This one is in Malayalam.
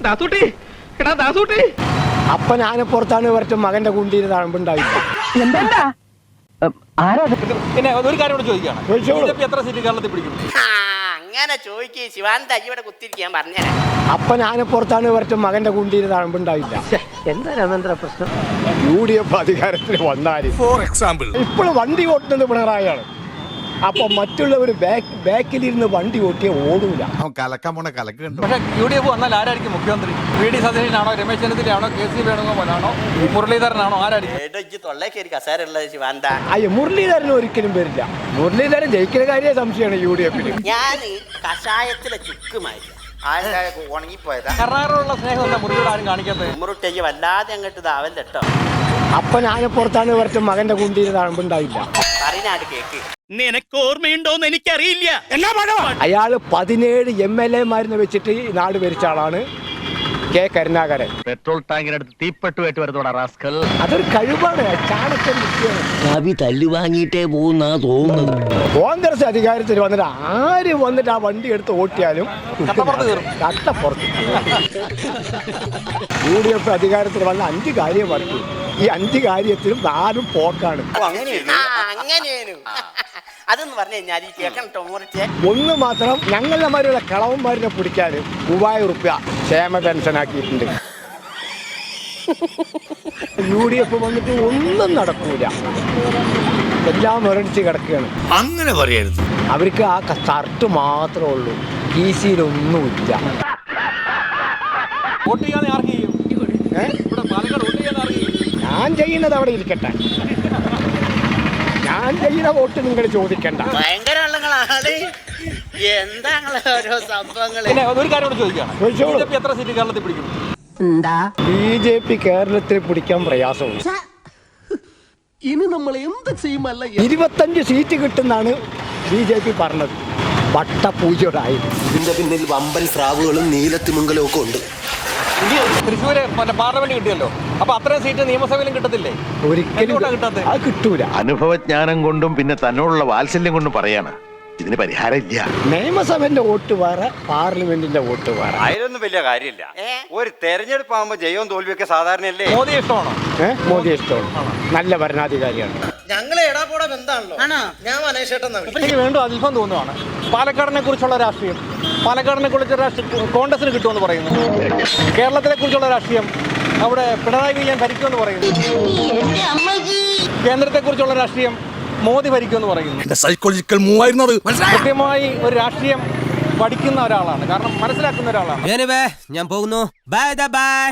ദാസൂട്ടി, എടാ ദാസൂട്ടി. അപ്പൻ ആനപ്പുറത്താണ് ഇവരുടെ മകന്റെ കുണ്ടിയിൽ തഴമ്പുണ്ടായില്ല. പിന്നെ ഒരു കാര്യം കൂടെ ചോദിക്കുകയാണ്, ചോദിച്ചോളൂ. BJP എത്ര സീറ്റ് കേരളത്തിൽ പിടിക്കും? അങ്ങനെ ചോദിക്കേ ശിവാനന്ദ ഇവിടെ കുത്തിരിക്കാൻ പറഞ്ഞുതരാം. അപ്പൻ ആനപ്പുറത്താണ് ഇവരുടെ മകന്റെ കുണ്ടിയിൽ തഴമ്പുണ്ടായില്ല. എന്താ രാമേന്ദ്ര പ്രശ്നം? UDF അധികാരത്തിൽ വന്നാൽ ഫോർ എക്സാമ്പിൾ ഇപ്പോൾ വണ്ടി ഓട്ടുന്നത് പിണറായിയാണ്. അപ്പൊ മറ്റുള്ളവർ ബാക്കിലിരുന്ന് വണ്ടി ഓട്ടിയ ഓടൂല. അവൻ കലക്കാൻ പോണ കലക്ക് കണ്ടു. പക്ഷേ UDF വന്നാൽ ആരായിരിക്കും മുഖ്യമന്ത്രി? VD സതീശനാണോ, രമേശ് ചെന്നിത്തലയാണോ, KC വേണുഗോപാലാണോ, മുരളീധരനാണോ, ആരായിരിക്കും? ഇജ്ജ് തൊള്ളേക്ക് ഒരു കസേര ഉള്ളത് ശിവാനന്ദ. അയ്യോ, മുരളീധരൻ ഒരിക്കലും വരില്ല. മുരളീധരൻ ജയിക്കുന്ന കാര്യം സംശയമാണ് UDF. ഞാൻ കഷായത്തിലെ ചുക്കുമായില്ല ഉണങ്ങിപ്പോയതാ. കർണാടകയിലുള്ള സ്നേഹം എന്താ മുറിയോട് ആരും കാണിക്കാത്തത്? ഉമ്മറുട്ടേക്ക് വല്ലാതെ അങ്ങോട്ട് ഇതാവല്ല കേട്ടോ. അപ്പൻ ആനപ്പുറത്താണ് ഇവരുടെ മകന്റെ കുണ്ടിയിൽ തഴമ്പുണ്ടായില്ല. അറിനാട് കേക്ക്. നിനക്ക് ഓർമ്മയുണ്ടോന്ന് എനിക്കറിയില്ല. അയാള് 17 MLA-മാരിനെ വെച്ചിട്ട് ഈ നാട് ഭരിച്ച ആളാണ് K. കരുണാകരൻ. പെട്രോൾ ടാങ്കിനടുത്ത് തീപ്പെട്ടുമായിട്ട് വരുന്നോടാ റാസ്കൽ. അതൊരു കഴിവാണ്, ചാണക്യം വിദ്യയാണ്. കവി തല്ലു വാങ്ങിയിട്ടേ പോകുന്നാ തോന്നുന്നത്. കോൺഗ്രസ് അധികാരത്തിൽ വന്നിട്ട് ആര് വന്നിട്ട് ആ വണ്ടി എടുത്ത് ഓട്ടിയാലും കട്ടപ്പുറത്ത് കയറും. കട്ടപ്പുറത്ത്. UDF അധികാരത്തിൽ വന്ന 5 കാര്യം പറഞ്ഞു. ഈ 5 കാര്യത്തിലും 4 പോക്കാണ്. അങ്ങനെയാണ്. അതെന്ന് പറഞ്ഞു കഴിഞ്ഞാൽ ഈ കേൾക്കണം ടൊമോറിറ്റെ. ഒന്ന് മാത്രം, ഞങ്ങളുടെ മാരുടെ കളവന്മാരിനെ പിടിക്കാൻ 3000 റുപ്യ ക്ഷേമ പെൻഷൻ ആക്കിയിട്ടുണ്ട്. UDF വന്നിട്ട് ഒന്നും നടക്കൂല, എല്ലാം മുരടിച്ച് കിടക്കുകയാണ്. അങ്ങനെ പറയരുത്. അവർക്ക് ആ ഷർട്ട് മാത്രമേ ഉള്ളൂ, കീശയിലൊന്നുമില്ല. വോട്ട് ചെയ്യാൻ ആർക്ക് ചെയ്യും? ഇവിടെ പാലക്കാട് വോട്ട് ചെയ്യാൻ ആർക്ക് ചെയ്യും? ഞാൻ ചെയ്യുന്നത് അവിടെ ഇരിക്കട്ടെ, ഞാൻ ചെയ്യുന്ന വോട്ട് നിങ്ങൾ ചോദിക്കണ്ട. ഭയങ്കര ആളുകളാണ്. എന്താണ് ഓരോ സംഭവങ്ങള്. പിന്നെ ഒരു കാര്യം കൂടെ ചോദിക്കുകയാണ്, ചോദിച്ചോളൂ. BJP എത്ര സീറ്റ് കേരളത്തിൽ പിടിക്കും? BJP കേരളത്തിൽ പിടിക്കാൻ പ്രയാസമുണ്ട്. ഇനി നമ്മൾ എന്ത് ചെയ്യുമല്ല? 25 സീറ്റ് കിട്ടുന്നാണ് BJP പറഞ്ഞത്. വട്ടപൂജയോടായി. ഇതിന്റെ പിന്നിൽ വമ്പൻ സ്രാവുകളും നീലത്തിമംഗലവും ഒക്കെ ഉണ്ട്. തൃശ്ശൂര് പാർലമെന്റ് കിട്ടിയല്ലോ, അപ്പൊ അത്രയും സീറ്റ് നിയമസഭയിലും കിട്ടത്തില്ലേ? ഒരിക്കലും എന്തുകൊണ്ടാ കിട്ടാത്തത്? അത് കിട്ടൂല. അനുഭവജ്ഞാനം കൊണ്ടും പിന്നെ തന്നോടുള്ള വാത്സല്യം കൊണ്ടും പറയാണ്, ഇതിന് പരിഹാരം ഇല്ല. നിയമസഭന്റെ വോട്ട് വേറെ, പാർലമെന്റിന്റെ വോട്ട് വേറെ. അതിലൊന്നും വലിയ കാര്യമില്ല. ഒരു തെരഞ്ഞെടുപ്പ് ആകുമ്പോ ജയവും തോൽവിയൊക്കെ സാധാരണയല്ലേ. മോദി ഇഷ്ടമാണോ? മോദി ഇഷ്ടമാണ്, നല്ല ഭരണാധികാരിയാണ്. ഞങ്ങളെ എടാപോടെ ബന്ധാണല്ലോ. ഞാൻ മനേഷേട്ടെന്നാ. എനിക്ക് വീണ്ടും അത്ഭുതം തോന്നുവാണ്. പാലക്കാടിനെ കുറിച്ചുള്ള രാഷ്ട്രീയം, പാലക്കാടിനെ കുറിച്ചുള്ള രാഷ്ട്രീയം കോൺഗ്രസിന് കിട്ടുമെന്ന് പറയുന്നു. കേരളത്തിനെ കുറിച്ചുള്ള രാഷ്ട്രീയം, അവിടെ പിണറായി വിജയൻ ഭരിക്കുമെന്ന് പറയുന്നു. കേന്ദ്രത്തെ കുറിച്ചുള്ള രാഷ്ട്രീയം, മോദി ഭരിക്കുമെന്ന് പറയുന്നു. സൈക്കോളജിക്കൽ മൂവായിരുന്നത് കൃത്യമായി ഒരു രാഷ്ട്രീയം പഠിക്കുന്ന ഒരാളാണ്, കാരണം മനസ്സിലാക്കുന്ന ഒരാളാണ്. ഞാൻ പോകുന്നു. Bye bye.